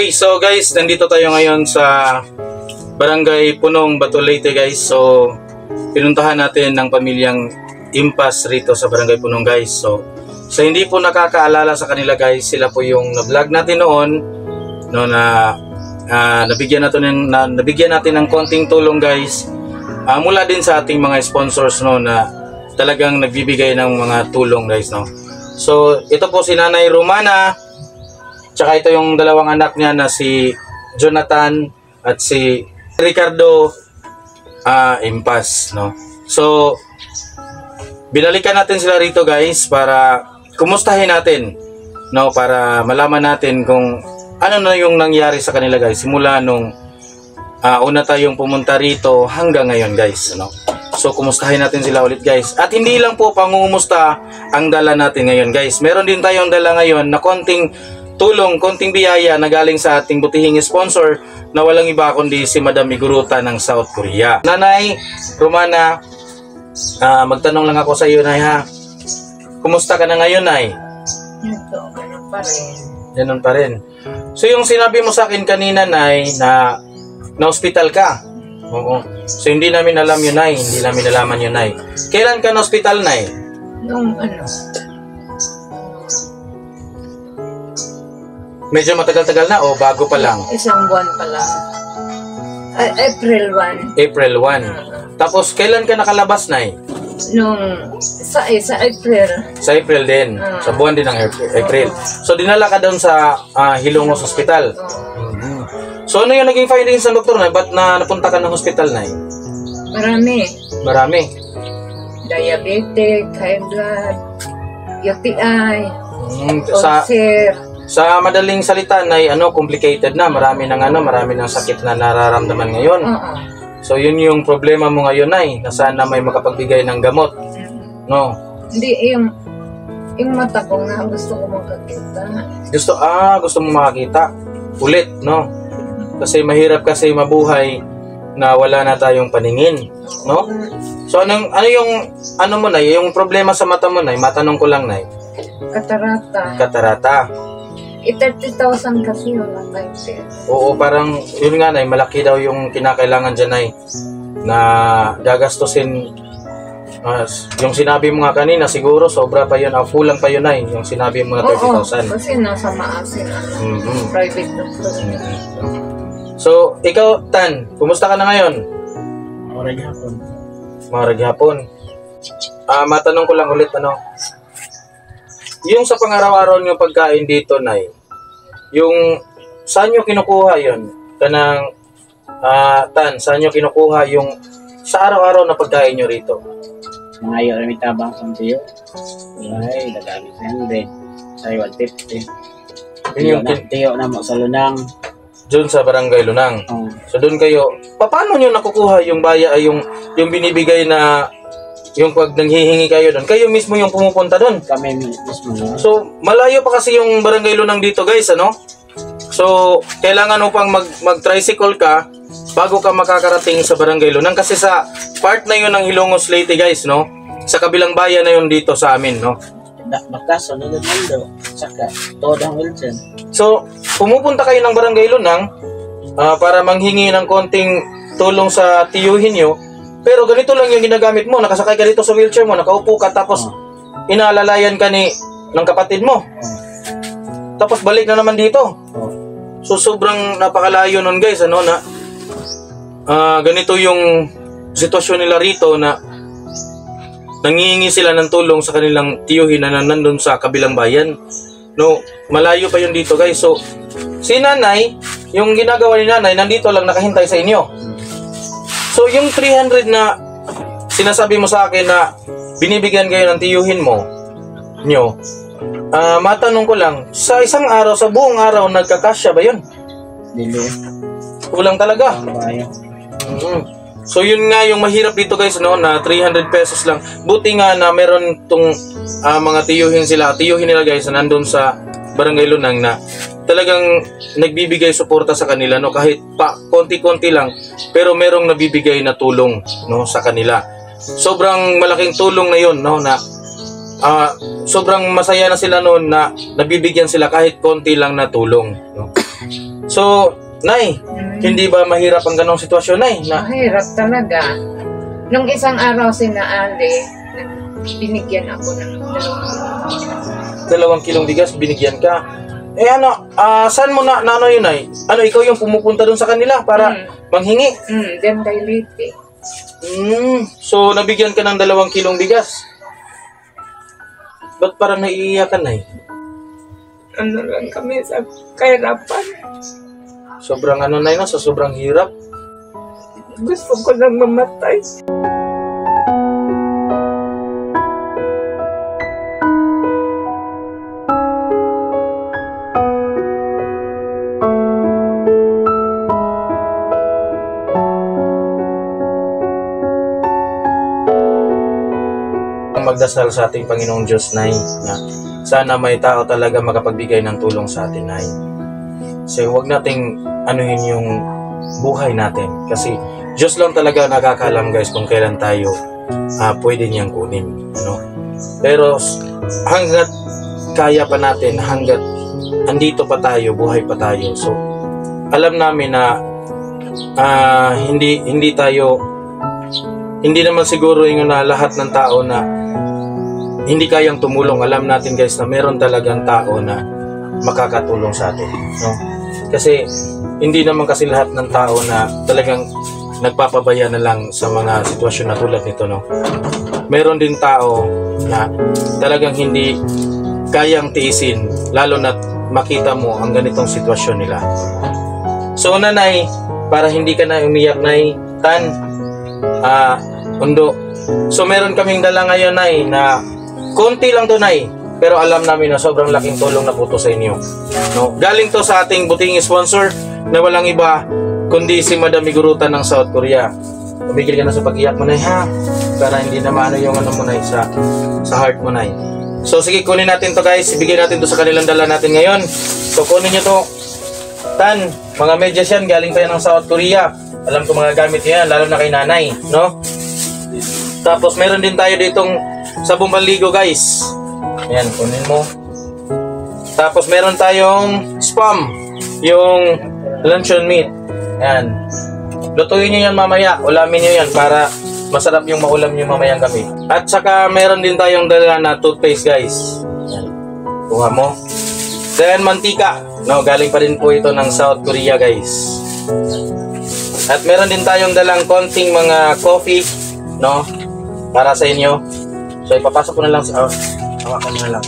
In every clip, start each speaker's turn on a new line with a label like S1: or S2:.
S1: Okay, so guys, nandito tayo ngayon sa Barangay Punong, Bato, Leyte guys. So, pinuntahan natin ng pamilyang Impas rito sa Barangay Punong guys. So, sa hindi po nakakaalala sa kanila guys, sila po yung na-vlog natin noon no, na nabigyan natin ng konting tulong guys. Mula din sa ating mga sponsors no, na talagang nagbibigay ng mga tulong guys no. So, ito po si Nanay Romana. Tsaka ito yung dalawang anak niya na si Jonathan at si Ricardo Impas, no? So, binalikan natin sila rito guys para kumustahin natin, no? Para malaman natin kung ano na yung nangyari sa kanila guys simula nung una tayong pumunta rito hanggang ngayon guys, no? So, kumustahin natin sila ulit guys. At hindi lang po pangungumusta ang dala natin ngayon guys. Meron din tayong dala ngayon na konting tulong, konting biyaya na galing sa ating butihing sponsor na walang iba kundi si Madam Miguruta ng South Korea. Nanay Romana, magtanong lang ako sa iyo, Nay, ha? Kumusta ka na ngayon, Nay?
S2: Ito, ganun pa rin.
S1: Ganun pa rin. So, yung sinabi mo sa akin kanina, Nay, na na-hospital ka. Oo. So, hindi namin alam yun, Nay. Hindi namin alaman yun, Nay. Kailan ka na-hospital, Nay?
S2: Nung ano?
S1: Medyo matagal-tagal na o bago pa lang?
S2: Isang buwan pa lang. April 1.
S1: April 1. Tapos, kailan ka nakalabas, Nay?
S2: Nung sa April.
S1: Sa April din. Sa buwan din ng April. So, dinala ka doon sa Hilongos Hospital. So, ano yung naging findings ng doktor, Nay? Ba't na napunta ka ng hospital, Nay?
S2: Marami.
S1: Marami.
S2: Diabetic, high blood, UTI,
S1: Sa
S2: ulcer.
S1: Sa madaling salita, Nay, complicated na. Marami ng sakit na nararamdaman ngayon. So, yun yung problema mo ngayon, Nay, na sana may makapagbigay ng gamot. No?
S2: Hindi, yung mata ko nga gusto ko makakita.
S1: Gusto mo makakita ulit, no? Kasi mahirap kasi mabuhay na wala na tayong paningin, no? So, ano mo, Nay, yung problema sa mata mo, Nay, matanong ko lang, Nay.
S2: Katarata.
S1: Katarata.
S2: 30,000 kasi yung nakaitin.
S1: Oo, parang yun nga, Nay, malaki daw yung kinakailangan dyan, Nay, na gagastusin. Yung sinabi mo nga kanina, siguro sobra pa yun, kulang pa yun, Nay, yung sinabi mo na 30,000.
S2: Oo, kasi nasa maasin, private doctor.
S1: So, ikaw, Tan, kumusta ka na ngayon? Marag hapon. Matanong ko lang ulit, yung sa pang-araw-araw nyo pagkain dito, Nay, yung saan nyo kinukuha yun? Kanang, Tan, saan nyo kinukuha yung sa araw-araw na pagkain nyo rito?
S3: Mga ayaw na may tabang sa tiyo. Ay, nagamit na yan, Say 150. Yun yung tiyo na mo sa Lunang.
S1: Doon sa Barangay Lunang. So, doon kayo, paano nyo nakukuha yung yung binibigay na yung pag nanghihingi kayo doon, kayo mismo yung pumupunta doon?
S3: Kami mismo.
S1: So, malayo pa kasi yung Barangay Lunang dito, guys, So, kailangan mo pang mag-tricycle ka bago ka makakarating sa Barangay Lunang kasi sa part na yun ng Hilongos, Leyte, guys, sa kabilang bayan na yun dito sa amin,
S3: Bakaso, nalunando. Saka, Todang Wilson.
S1: So, pumupunta kayo ng Barangay Lunang para manghingi ng konting tulong sa tiyuhin nyo. Pero ganito lang yung ginagamit mo. Nakasakay ka dito sa wheelchair mo, nakaupo ka, tapos inaalalayan ka ng kapatid mo. Tapos balik na naman dito. So sobrang napakalayo nun, guys, na ganito yung sitwasyon nila rito na nangihingi sila ng tulong sa kanilang tiyuhin na nandun sa kabilang bayan. Malayo pa yun dito, guys. So si Nanay, yung ginagawa ni Nanay, nandito lang nakahintay sa inyo. So, yung 300 na sinasabi mo sa akin na binibigyan kayo ng tiyuhin nyo, matanong ko lang, sa isang araw, sa buong araw, nagkakasya ba yun?
S3: Dili.
S1: Kulang talaga. So, yun nga yung mahirap dito, guys, na 300 pesos lang. Buti nga na meron tong mga tiyuhin nila, guys, na nandun sa Barangay Lunang na talagang nagbibigay suporta sa kanila, kahit pa konti-konti lang, pero merong nabibigay na tulong, sa kanila. Sobrang malaking tulong na yun, na sobrang masaya na sila noon na nabibigyan sila kahit konti lang na tulong, So, Nay, hindi ba mahirap ang ganong sitwasyon, Nay? Na,
S2: Mahirap talaga. Nung isang araw si Ali, binigyan ako ng
S1: 2 kilong bigas, binigyan ka. Eh ano, saan mo na ano yun, Nay? Ano, ikaw yung pumupunta dun sa kanila para manghingi?
S2: Diyan kay Liti.
S1: So, nabigyan ka ng 2 kilong bigas. Ba't parang naiiyak ka, Nay?
S2: Ano lang kami sa kahirapan.
S1: Sobrang ano, Nay, no? Sa sobrang hirap.
S2: Gusto ko lang mamatay.
S1: Magdasal sa ating Panginoong Diyos, Nay, na sana may tao talaga makapagbigay ng tulong sa atin, Nay. So, huwag nating anuhin yung buhay natin kasi Diyos lang talaga nakakaalam, guys, kung kailan tayo pwede niyang kunin, ano? Pero hanggat kaya pa natin, hanggat andito pa tayo, buhay pa tayo, so alam namin na hindi naman siguro yung na lahat ng tao na hindi kayang tumulong. Alam natin, guys, na meron talagang tao na makakatulong sa atin, no? Kasi hindi naman kasi lahat ng tao na talagang nagpapabaya na lang sa mga sitwasyon na tulad nito, no? Meron din tao na talagang hindi kayang tiisin, lalo na makita mo ang ganitong sitwasyon nila. So, Nanay, para hindi ka na umiyak, Nay, Undo. So, meron kaming dala ngayon, Nay, na konti lang to, Nay, pero alam namin na sobrang laking tulong na po to sa inyo, no? Galing to sa ating buting sponsor na walang iba kundi si Madam Iguruta ng South Korea. Tumigil ka na sa pag-iyak mo, Nay, ha? Para hindi na maano yung ano mo, Nay, sa heart mo, Nay. So, sige, kunin natin to, guys. Ibigay natin to sa kanilang dala natin ngayon. So, kunin nyo to. Mga medyas yan, galing pa yan ng South Korea. Alam ko mga gamit yan, lalo na kay Nanay, no? Tapos, meron din tayo ditong sabong panligo, guys. Ayan, kunin mo. Tapos, meron tayong spam, yung luncheon meat. Ayan. Lutuin nyo yan mamaya. Ulamin nyo yan para masarap yung maulam nyo mamayang gabi. At saka, meron din tayong dala na toothpaste, guys. Ayan. Kuha mo. Then, mantika. No, galing pa rin po ito ng South Korea, guys. At meron din tayong dalang konting mga coffee, no? Para sa inyo. So, ipapasok ko na lang sa... hawakan na lang.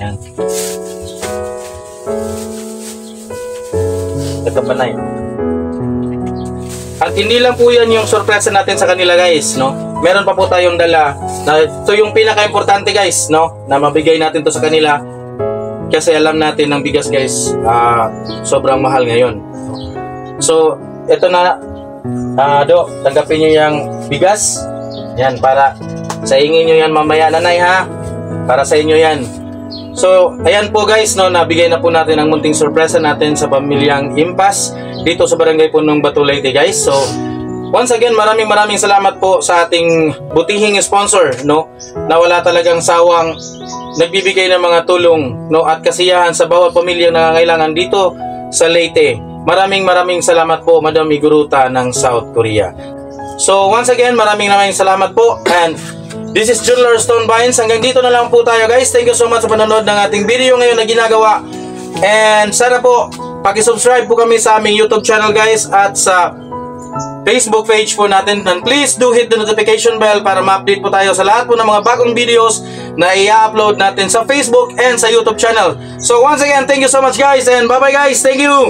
S1: Ayan. Ito pa, Nay. At hindi lang po yan yung surprise natin sa kanila, guys, no? Meron pa po tayong dala na ito yung pinaka-importante, guys, no? Na mabigay natin to sa kanila. Kasi alam natin ng bigas, guys, sobrang mahal ngayon. So, ito na, tanggapin nyo yung bigas. Yan, para sa ingin nyo yan mamaya, Nanay, ha? Para sa inyo yan. So, ayan po, guys, no, nabigay na po natin ang munting sorpresa natin sa pamilyang Impas dito sa Barangay Punong Bato, Leyte, guys. So, once again, maraming salamat po sa ating butihing sponsor, no, na wala talagang sawang nagbibigay ng mga tulong, no, at kasiyahan sa bawat pamilyang nangangailangan dito sa Leyte. Maraming salamat po, Madam Iguruta ng South Korea. So, once again, maraming salamat po. And this is Junler Stonebines. Hanggang dito na lang po tayo, guys. Thank you so much sa panonood ng ating video ngayon na ginagawa. And sana po, paki-subscribe po kami sa aming YouTube channel, guys, at sa Facebook page po natin. And please do hit the notification bell para ma-update po tayo sa lahat po ng mga bagong videos na i-upload natin sa Facebook and sa YouTube channel. So once again, thank you so much, guys, and bye-bye, guys. Thank you!